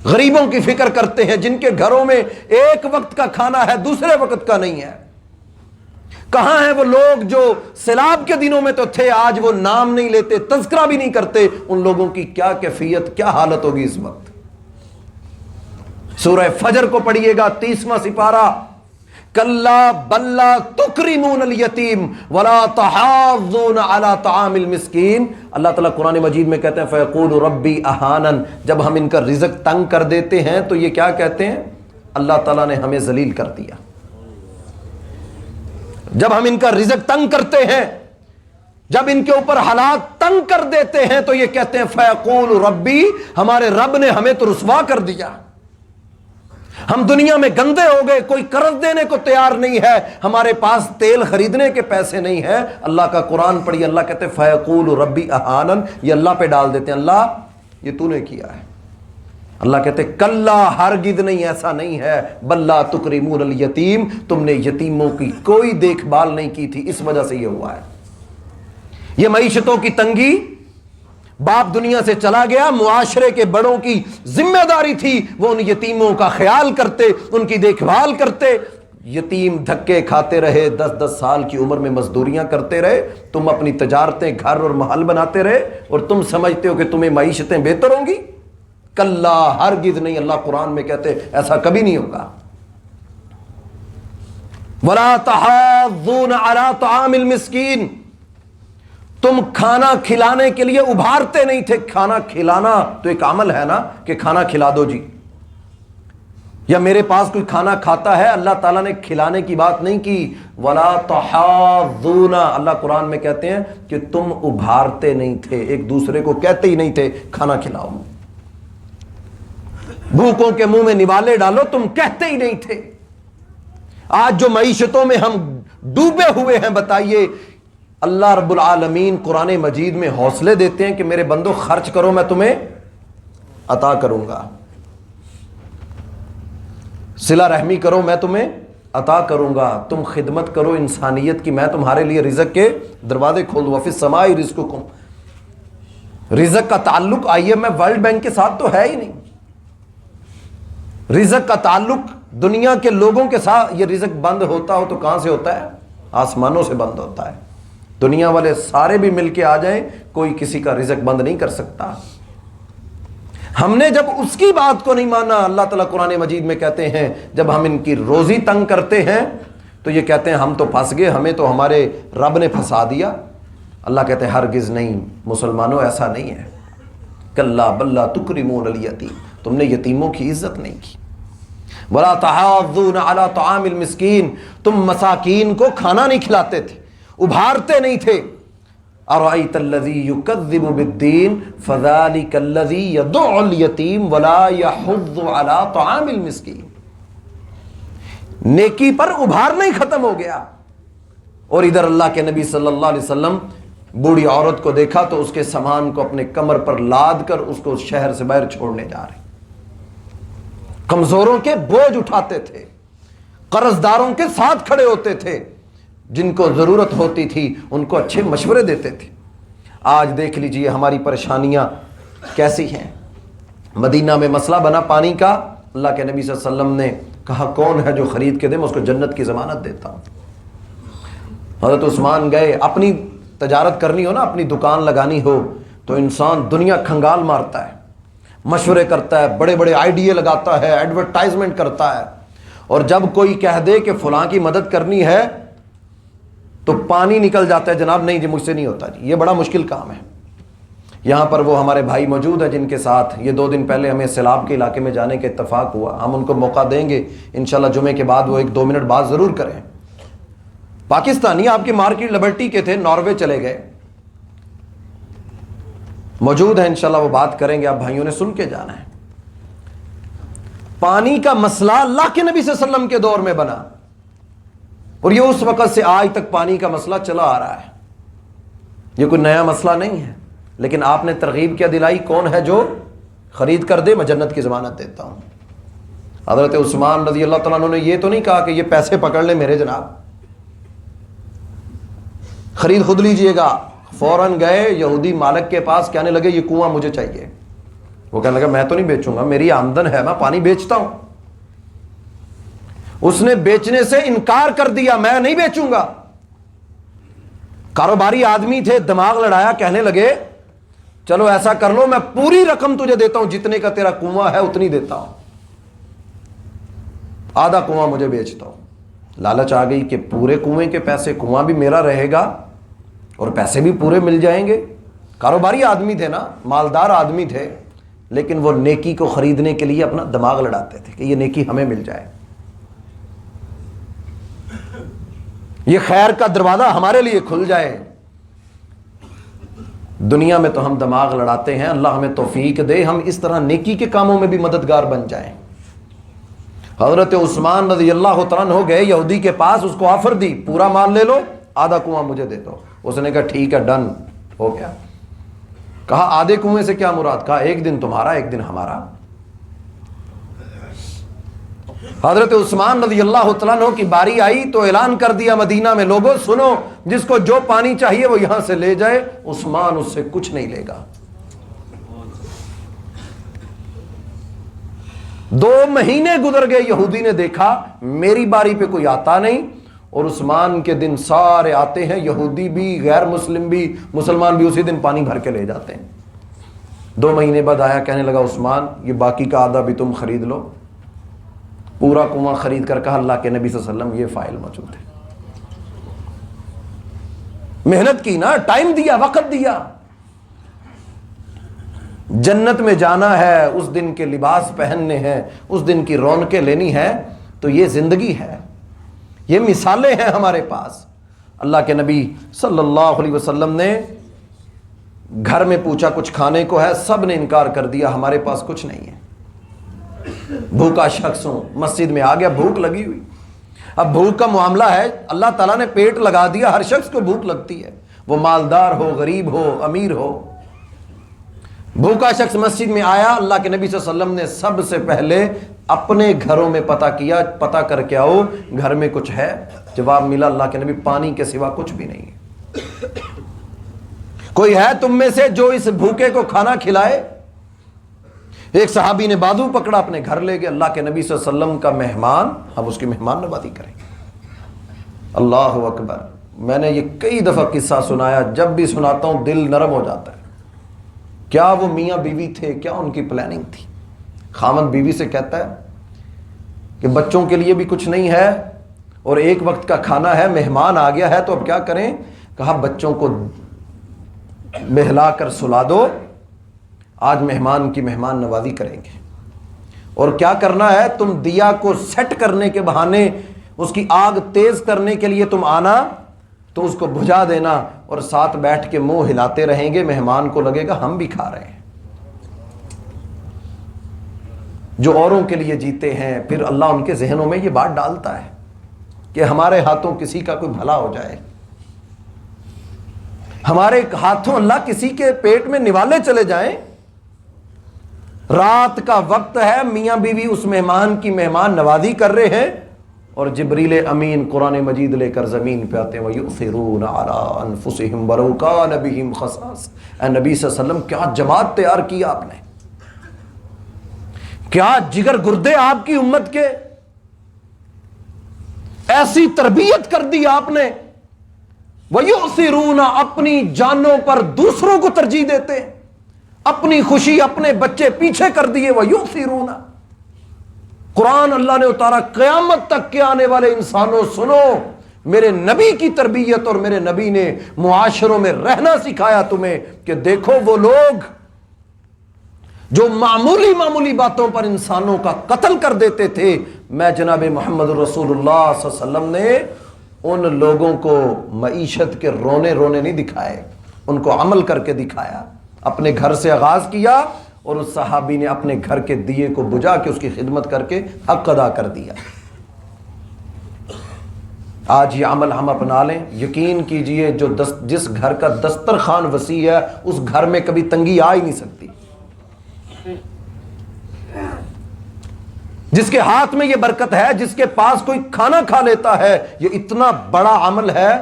غریبوں کی فکر کرتے ہیں، جن کے گھروں میں ایک وقت کا کھانا ہے، دوسرے وقت کا نہیں ہے۔ کہاں ہیں وہ لوگ جو سیلاب کے دنوں میں تو تھے، آج وہ نام نہیں لیتے، تذکرہ بھی نہیں کرتے؟ ان لوگوں کی کیا کیفیت، کیا حالت ہوگی اس وقت۔ سورہ فجر کو پڑھیے گا، 30واں سپارہ، کلا بلا تکرمون الیتیم ولا تحاضون علی طعام المسکین۔ اللہ تعالیٰ قرآن مجید میں کہتے ہیں فیقول ربی اہانن، جب ہم ان کا رزق تنگ کر دیتے ہیں تو یہ کیا کہتے ہیں؟ اللہ تعالیٰ نے ہمیں ذلیل کر دیا۔ جب ہم ان کا رزق تنگ کرتے ہیں، جب ان کے اوپر حالات تنگ کر دیتے ہیں تو یہ کہتے ہیں فیقول ربی، ہمارے رب نے ہمیں تو رسوا کر دیا، ہم دنیا میں گندے ہو گئے، کوئی قرض دینے کو تیار نہیں ہے، ہمارے پاس تیل خریدنے کے پیسے نہیں ہیں۔ اللہ کا قرآن پڑھیے، اللہ کہتے ہیں فیقول ربی اہانن، یہ اللہ پہ ڈال دیتے ہیں، اللہ یہ تو نے کیا ہے، اللہ کہتے کلا ہرگز نہیں، ایسا نہیں ہے، بل لا تکرمون الیتیم، تم نے یتیموں کی کوئی دیکھ بھال نہیں کی تھی، اس وجہ سے یہ ہوا ہے۔ یہ معیشتوں کی تنگی، باپ دنیا سے چلا گیا، معاشرے کے بڑوں کی ذمہ داری تھی وہ ان یتیموں کا خیال کرتے، ان کی دیکھ بھال کرتے۔ یتیم دھکے کھاتے رہے، 10 سال کی عمر میں مزدوریاں کرتے رہے، تم اپنی تجارتیں گھر اور محل بناتے رہے، اور تم سمجھتے ہو کہ تمہیں معیشتیں بہتر ہوں گی؟ کلا ہرگز نہیں، اللہ قرآن میں کہتے ایسا کبھی نہیں ہوگا۔ وَلَا تَحَاضُّونَ عَلَىٰ طَعَامِ الْمِسْكِينِ، تم کھانا کھلانے کے لیے ابھارتے نہیں تھے۔ کھانا کھلانا تو ایک عمل ہے نا کہ کھانا کھلا دو جی، یا میرے پاس کوئی کھانا کھاتا ہے، اللہ تعالیٰ نے کھلانے کی بات نہیں کی۔ وَلَا تَحَاضُّونَ، اللہ قرآن میں کہتے ہیں کہ تم ابھارتے نہیں تھے، ایک دوسرے کو کہتے ہی نہیں تھے کھانا کھلاؤ۔ بھوکوں کے منہ میں نوالے ڈالو، تم کہتے ہی نہیں تھے۔ آج جو معیشتوں میں ہم ڈوبے ہوئے ہیں، بتائیے، اللہ رب العالمین قرآن مجید میں حوصلے دیتے ہیں کہ میرے بندو خرچ کرو، میں تمہیں عطا کروں گا، صلہ رحمی کرو، میں تمہیں عطا کروں گا، تم خدمت کرو انسانیت کی، میں تمہارے لیے رزق کے دروازے کھول دوں۔ وفی السماء رزقکم، رزق کا تعلق IMF ورلڈ بینک کے ساتھ تو ہے ہی نہیں، رزق کا تعلق دنیا کے لوگوں کے ساتھ، یہ رزق بند ہوتا ہو تو کہاں سے ہوتا ہے؟ آسمانوں سے بند ہوتا ہے۔ دنیا والے سارے بھی مل کے آ جائیں، کوئی کسی کا رزق بند نہیں کر سکتا۔ ہم نے جب اس کی بات کو نہیں مانا، اللہ تعالیٰ قرآن مجید میں کہتے ہیں جب ہم ان کی روزی تنگ کرتے ہیں تو یہ کہتے ہیں ہم تو پھنس گئے، ہمیں تو ہمارے رب نے پھنسا دیا۔ اللہ کہتے ہیں ہرگز نہیں مسلمانوں، ایسا نہیں ہے۔ کلا بل لا تکرمون الیتیم، تم نے یتیموں کی عزت نہیں کی۔ ولا تحاضون علی طعام المسکین، تم مساکین کو کھانا نہیں کھلاتے تھے، ابھارتے نہیں تھے۔ ارأیت الذی یکذب بالدین فذلک الذی یدع الیتیم ولا یحض علی طعام المسکین۔ نیکی پر ابھارنا ہی ختم ہو گیا۔ اور ادھر اللہ کے نبی صلی اللہ علیہ وسلم بوڑھی عورت کو دیکھا تو اس کے سامان کو اپنے کمر پر لاد کر اس کو شہر سے باہر چھوڑنے جا رہے۔ کمزوروں کے بوجھ اٹھاتے تھے، قرض داروں کے ساتھ کھڑے ہوتے تھے، جن کو ضرورت ہوتی تھی ان کو اچھے مشورے دیتے تھے۔ آج دیکھ لیجئے ہماری پریشانیاں کیسی ہیں۔ مدینہ میں مسئلہ بنا پانی کا، اللہ کے نبی صلی اللہ علیہ وسلم نے کہا کون ہے جو خرید کے دے، میں اس کو جنت کی ضمانت دیتا ہوں۔ حضرت عثمان گئے، اپنی تجارت کرنی ہو نا، اپنی دکان لگانی ہو تو انسان دنیا کھنگال مارتا ہے، مشورے کرتا ہے، بڑے بڑے آئیڈیا لگاتا ہے، ایڈورٹائزمنٹ کرتا ہے، اور جب کوئی کہہ دے کہ فلاں کی مدد کرنی ہے تو پانی نکل جاتا ہے، جناب نہیں جی مجھ سے نہیں ہوتا جی، یہ بڑا مشکل کام ہے۔ یہاں پر وہ ہمارے بھائی موجود ہیں جن کے ساتھ یہ 2 دن پہلے ہمیں سیلاب کے علاقے میں جانے کا اتفاق ہوا، ہم ان کو موقع دیں گے انشاءاللہ جمعے کے بعد وہ 1-2 منٹ بات ضرور کریں۔ پاکستانی آپ کی مارکیٹ لبرٹی کے تھے، ناروے چلے گئے، موجود ہیں انشاءاللہ وہ بات کریں گے، آپ بھائیوں نے سن کے جانا ہے۔ پانی کا مسئلہ اللہ کے نبی صلی اللہ علیہ وسلم کے دور میں بنا، اور یہ اس وقت سے آج تک پانی کا مسئلہ چلا آ رہا ہے، یہ کوئی نیا مسئلہ نہیں ہے، لیکن آپ نے ترغیب کیا دلائی، کون ہے جو خرید کر دے میں جنت کی ضمانت دیتا ہوں۔ حضرت عثمان رضی اللہ تعالیٰ عنہ نے یہ تو نہیں کہا کہ یہ پیسے پکڑ لیں میرے جناب، خرید خود لیجئے گا۔ فوراً گئے یہودی مالک کے پاس، کہنے لگے یہ کنواں مجھے چاہیے۔ وہ کہنے لگا میں تو نہیں بیچوں گا، میری آمدن ہے، میں پانی بیچتا ہوں۔ اس نے بیچنے سے انکار کر دیا، میں نہیں بیچوں گا۔ کاروباری آدمی تھے، دماغ لڑایا، کہنے لگے چلو ایسا کر لو، میں پوری رقم تجھے دیتا ہوں، جتنے کا تیرا کنواں ہے اتنی دیتا ہوں، آدھا کنواں مجھے بیچتا ہوں۔ لالچ آ گئی کہ پورے کنویں کے پیسے، کنواں بھی میرا رہے گا اور پیسے بھی پورے مل جائیں گے۔ کاروباری آدمی تھے نا، مالدار آدمی تھے، لیکن وہ نیکی کو خریدنے کے لیے اپنا دماغ لڑاتے تھے کہ یہ نیکی ہمیں مل جائے، یہ خیر کا دروازہ ہمارے لیے کھل جائے۔ دنیا میں تو ہم دماغ لڑاتے ہیں، اللہ ہمیں توفیق دے ہم اس طرح نیکی کے کاموں میں بھی مددگار بن جائیں۔ حضرت عثمان رضی اللہ تعالیٰ عنہ گئے یہودی کے پاس، اس کو آفر دی پورا مال لے لو، آدھا کنواں مجھے دے دو۔ اس نے کہا ٹھیک ہے، ڈن ہو گیا۔ کہا آدھے کنویں سے کیا مراد؟ کہا ایک دن تمہارا ایک دن ہمارا۔ حضرت عثمان رضی اللہ تعالیٰ عنہ کی باری آئی تو اعلان کر دیا مدینہ میں، لوگوں سنو، جس کو جو پانی چاہیے وہ یہاں سے لے جائے، عثمان اس سے کچھ نہیں لے گا۔ 2 مہینے گزر گئے، یہودی نے دیکھا میری باری پہ کوئی آتا نہیں، اور عثمان کے دن سارے آتے ہیں، یہودی بھی، غیر مسلم بھی، مسلمان بھی اسی دن پانی بھر کے لے جاتے ہیں۔ 2 مہینے بعد آیا، کہنے لگا عثمان یہ باقی کا آدھا بھی تم خرید لو۔ پورا کنواں خرید کر کہا اللہ کے نبی صلی اللہ علیہ وسلم یہ فائل موجود ہے۔ محنت کی نا، ٹائم دیا، وقت دیا۔ جنت میں جانا ہے، اس دن کے لباس پہننے ہیں، اس دن کی رونقیں لینی ہے، تو یہ زندگی ہے، یہ مثالیں ہیں ہمارے پاس۔ اللہ کے نبی صلی اللہ علیہ وسلم نے گھر میں پوچھا کچھ کھانے کو ہے، سب نے انکار کر دیا، ہمارے پاس کچھ نہیں ہے۔ بھوکا شخص ہوں، مسجد میں آ گیا، بھوک لگی ہوئی۔ اب بھوک کا معاملہ ہے، اللہ تعالیٰ نے پیٹ لگا دیا، ہر شخص کو بھوک لگتی ہے، وہ مالدار ہو، غریب ہو، امیر ہو۔ بھوکا شخص مسجد میں آیا، اللہ کے نبی صلی اللہ علیہ وسلم نے سب سے پہلے اپنے گھروں میں پتہ کیا، پتہ کر کے آؤ گھر میں کچھ ہے؟ جواب ملا اللہ کے نبی پانی کے سوا کچھ بھی نہیں ہے۔ کوئی ہے تم میں سے جو اس بھوکے کو کھانا کھلائے؟ ایک صحابی نے بازو پکڑا، اپنے گھر لے گئے، اللہ کے نبی صلی اللہ علیہ وسلم کا مہمان، اب اس کی مہمان نوازی کریں گے۔ اللہ اکبر۔ میں نے یہ کئی دفعہ قصہ سنایا، جب بھی سناتا ہوں دل نرم ہو جاتا ہے۔ کیا وہ میاں بیوی تھے، کیا ان کی پلاننگ تھی؟ خامند بیوی سے کہتا ہے کہ بچوں کے لیے بھی کچھ نہیں ہے اور ایک وقت کا کھانا ہے، مہمان آ گیا ہے تو اب کیا کریں؟ کہا بچوں کو بہلا کر سلا دو، آج مہمان کی مہمان نوازی کریں گے۔ اور کیا کرنا ہے، تم دیا کو سیٹ کرنے کے بہانے، اس کی آگ تیز کرنے کے لیے تم آنا تو اس کو بجھا دینا، اور ساتھ بیٹھ کے منہ ہلاتے رہیں گے، مہمان کو لگے گا ہم بھی کھا رہے ہیں۔ جو اوروں کے لیے جیتے ہیں، پھر اللہ ان کے ذہنوں میں یہ بات ڈالتا ہے کہ ہمارے ہاتھوں کسی کا کوئی بھلا ہو جائے، ہمارے ہاتھوں اللہ کسی کے پیٹ میں نوالے چلے جائیں۔ رات کا وقت ہے، میاں بیوی اس مہمان کی مہمان نوازی کر رہے ہیں، اور جبریل امین قرآن مجید لے کر زمین پہ آتے ہیں، وَيُؤْثِرُونَ عَلَىٰ أَنفُسِهِمْ وَلَوْ كَانَ بِهِمْ خَصَاصَةٌ۔ اے نبی صلی اللہ علیہ وسلم کیا جماعت تیار کی آپ نے، کیا جگر گردے آپ کی امت کے، ایسی تربیت کر دی آپ نے۔ وَيُؤْثِرُونَ اپنی جانوں پر دوسروں کو ترجیح دیتے، اپنی خوشی اپنے بچے پیچھے کر دیے۔ وَيُؤْثِرُونَ قرآن اللہ نے اتارا، قیامت تک کے آنے والے انسانوں سنو، میرے نبی کی تربیت، اور میرے نبی نے معاشروں میں رہنا سکھایا تمہیں کہ دیکھو وہ لوگ جو معمولی معمولی باتوں پر انسانوں کا قتل کر دیتے تھے، میں جناب محمد رسول اللہ صلی اللہ علیہ وسلم نے ان لوگوں کو معیشت کے رونے رونے نہیں دکھائے، ان کو عمل کر کے دکھایا۔ اپنے گھر سے آغاز کیا، اور اس صحابی نے اپنے گھر کے دیے کو بجھا کے اس کی خدمت کر کے حق ادا کر دیا۔ آج یہ عمل ہم اپنا لیں، یقین کیجئے جو جس گھر کا دسترخوان وسیع ہے اس گھر میں کبھی تنگی آ ہی نہیں سکتی۔ جس کے ہاتھ میں یہ برکت ہے، جس کے پاس کوئی کھانا کھا لیتا ہے، یہ اتنا بڑا عمل ہے۔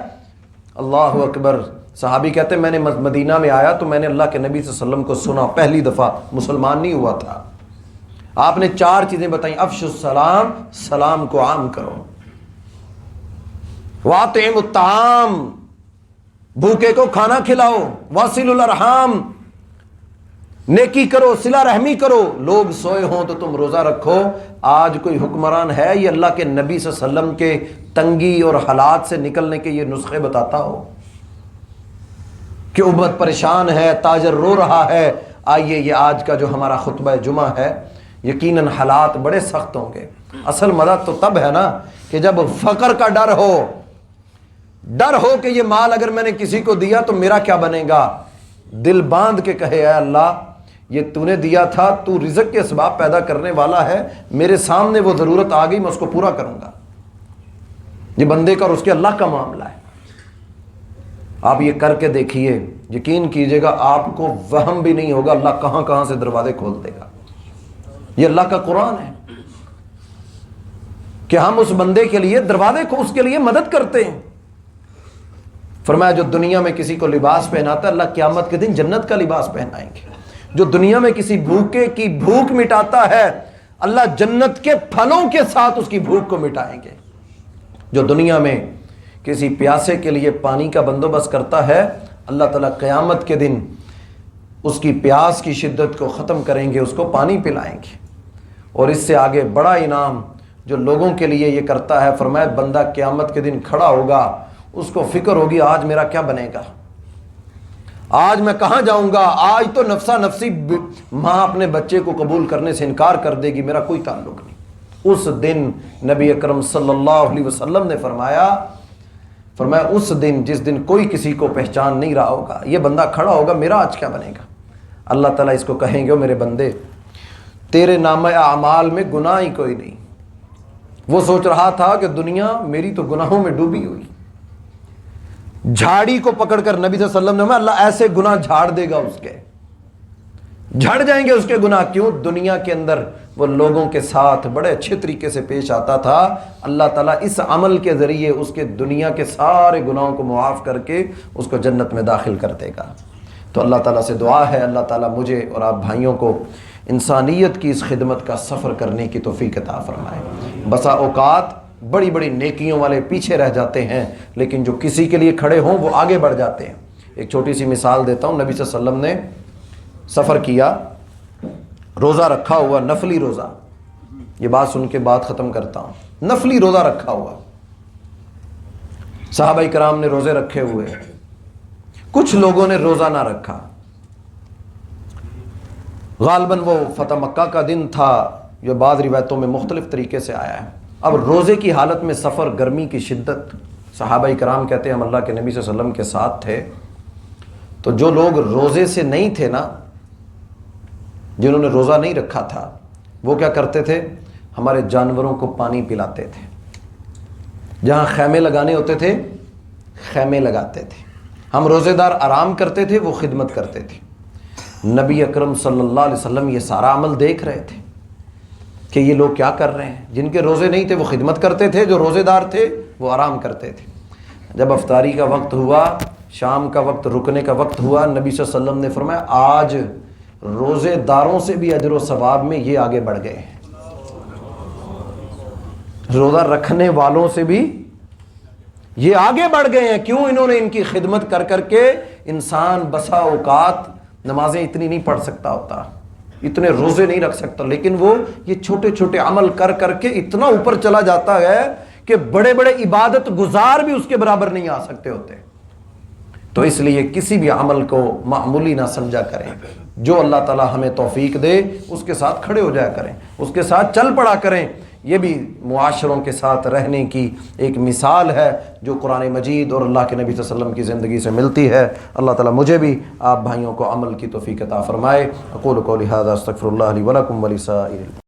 اللہ اکبر۔ صحابی کہتے ہیں میں نے مدینہ میں آیا تو میں نے اللہ کے نبی صلی اللہ علیہ وسلم کو سنا، پہلی دفعہ مسلمان نہیں ہوا تھا، آپ نے 4 چیزیں بتائیں، افشوا السلام، سلام کو عام کرو، واطعموا الطعام، بھوکے کو کھانا کھلاؤ، واصلوا الارحام، نیکی کرو، صلہ رحمی کرو، لوگ سوئے ہوں تو تم روزہ رکھو۔ آج کوئی حکمران ہے یہ اللہ کے نبی صلی اللہ علیہ وسلم کے تنگی اور حالات سے نکلنے کے یہ نسخے بتاتا ہو کہ امت پریشان ہے، تاجر رو رہا ہے؟ آئیے یہ آج کا جو ہمارا خطبہ جمعہ ہے، یقیناً حالات بڑے سخت ہوں گے۔ اصل مدد تو تب ہے نا کہ جب فقر کا ڈر ہو کہ یہ مال اگر میں نے کسی کو دیا تو میرا کیا بنے گا، دل باندھ کے کہے اے اللہ یہ تو نے دیا تھا، تو رزق کے اسباب پیدا کرنے والا ہے، میرے سامنے وہ ضرورت آ گئی، میں اس کو پورا کروں گا۔ یہ بندے کا اور اس کے اللہ کا معاملہ ہے۔ آپ یہ کر کے دیکھیے، یقین کیجئے گا آپ کو وہم بھی نہیں ہوگا اللہ کہاں کہاں سے دروازے کھول دے گا۔ یہ اللہ کا قرآن ہے۔ کہ ہم اس بندے کے لیے دروازے کو اس کے لیے مدد کرتے ہیں. فرمایا جو دنیا میں کسی کو لباس پہناتا ہے اللہ قیامت کے دن جنت کا لباس پہنائیں گے. جو دنیا میں کسی بھوکے کی بھوک مٹاتا ہے اللہ جنت کے پھلوں کے ساتھ اس کی بھوک کو مٹائیں گے. جو دنیا میں کسی پیاسے کے لیے پانی کا بندوبست کرتا ہے اللہ تعالیٰ قیامت کے دن اس کی پیاس کی شدت کو ختم کریں گے, اس کو پانی پلائیں گے. اور اس سے آگے بڑا انعام جو لوگوں کے لیے یہ کرتا ہے, فرمایا بندہ قیامت کے دن کھڑا ہوگا, اس کو فکر ہوگی آج میرا کیا بنے گا, آج میں کہاں جاؤں گا, آج تو نفسا نفسی ماں اپنے بچے کو قبول کرنے سے انکار کر دے گی, میرا کوئی تعلق نہیں. اس دن نبی اکرم صلی اللہ علیہ وسلم نے فرمایا اس دن جس دن کوئی کسی کو پہچان نہیں رہا ہوگا, یہ بندہ کھڑا ہوگا میرا آج کیا بنے گا. اللہ تعالیٰ اس کو کہیں گے میرے بندے تیرے نامہ اعمال میں گناہ ہی کوئی نہیں. وہ سوچ رہا تھا کہ دنیا میری تو گناہوں میں ڈوبی ہوئی. جھاڑی کو پکڑ کر نبی صلی اللہ علیہ وسلم نے اللہ ایسے گناہ جھاڑ دے گا, اس کے جھڑ جائیں گے اس کے گناہ. کیوں؟ دنیا کے اندر وہ لوگوں کے ساتھ بڑے اچھے طریقے سے پیش آتا تھا. اللہ تعالیٰ اس عمل کے ذریعے اس کے دنیا کے سارے گناہوں کو معاف کر کے اس کو جنت میں داخل کر دے گا. تو اللہ تعالیٰ سے دعا ہے اللہ تعالیٰ مجھے اور آپ بھائیوں کو انسانیت کی اس خدمت کا سفر کرنے کی توفیق عطا فرمائے. بسا اوقات بڑی بڑی نیکیوں والے پیچھے رہ جاتے ہیں, لیکن جو کسی کے لیے کھڑے ہوں وہ آگے بڑھ جاتے ہیں. ایک چھوٹی سی مثال دیتا ہوں. نبی صلی اللہ علیہ وسلم نے سفر کیا, روزہ رکھا ہوا, نفلی روزہ. یہ بات سن کے بات ختم کرتا ہوں. نفلی روزہ رکھا ہوا, صحابہ کرام نے روزے رکھے ہوئے, کچھ لوگوں نے روزہ نہ رکھا. غالباً وہ فتح مکہ کا دن تھا, جو بعض روایتوں میں مختلف طریقے سے آیا ہے. اب روزے کی حالت میں سفر, گرمی کی شدت, صحابہ کرام کہتے ہیں ہم اللہ کے نبی صلی اللہ علیہ وسلم کے ساتھ تھے. تو جو لوگ روزے سے نہیں تھے نا, جنہوں نے روزہ نہیں رکھا تھا, وہ کیا کرتے تھے, ہمارے جانوروں کو پانی پلاتے تھے. جہاں خیمے لگانے ہوتے تھے خیمے لگاتے تھے. ہم روزے دار آرام کرتے تھے, وہ خدمت کرتے تھے. نبی اکرم صلی اللہ علیہ وسلم یہ سارا عمل دیکھ رہے تھے کہ یہ لوگ کیا کر رہے ہیں. جن کے روزے نہیں تھے وہ خدمت کرتے تھے, جو روزے دار تھے وہ آرام کرتے تھے. جب افطاری کا وقت ہوا, شام کا وقت, رکنے کا وقت ہوا, نبی صلی اللہ علیہ وسلم نے فرمایا آج روزے داروں سے بھی اجر و ثواب میں یہ آگے بڑھ گئے ہیں. روزہ رکھنے والوں سے بھی یہ آگے بڑھ گئے ہیں. کیوں؟ انہوں نے ان کی خدمت کر کر کے. انسان بسا اوقات نمازیں اتنی نہیں پڑھ سکتا ہوتا, اتنے روزے نہیں رکھ سکتا, لیکن وہ یہ چھوٹے چھوٹے عمل کر کر کے اتنا اوپر چلا جاتا ہے کہ بڑے بڑے عبادت گزار بھی اس کے برابر نہیں آ سکتے ہوتے. تو اس لیے کسی بھی عمل کو معمولی نہ سمجھا کریں. جو اللہ تعالیٰ ہمیں توفیق دے اس کے ساتھ کھڑے ہو جایا کریں, اس کے ساتھ چل پڑا کریں. یہ بھی معاشروں کے ساتھ رہنے کی ایک مثال ہے جو قرآن مجید اور اللہ کے نبی صلی اللہ علیہ وسلم کی زندگی سے ملتی ہے. اللہ تعالیٰ مجھے بھی آپ بھائیوں کو عمل کی توفیق عطا فرمائے. اقول قولی ھذا استغفر اللہ لی ولکم ولسائر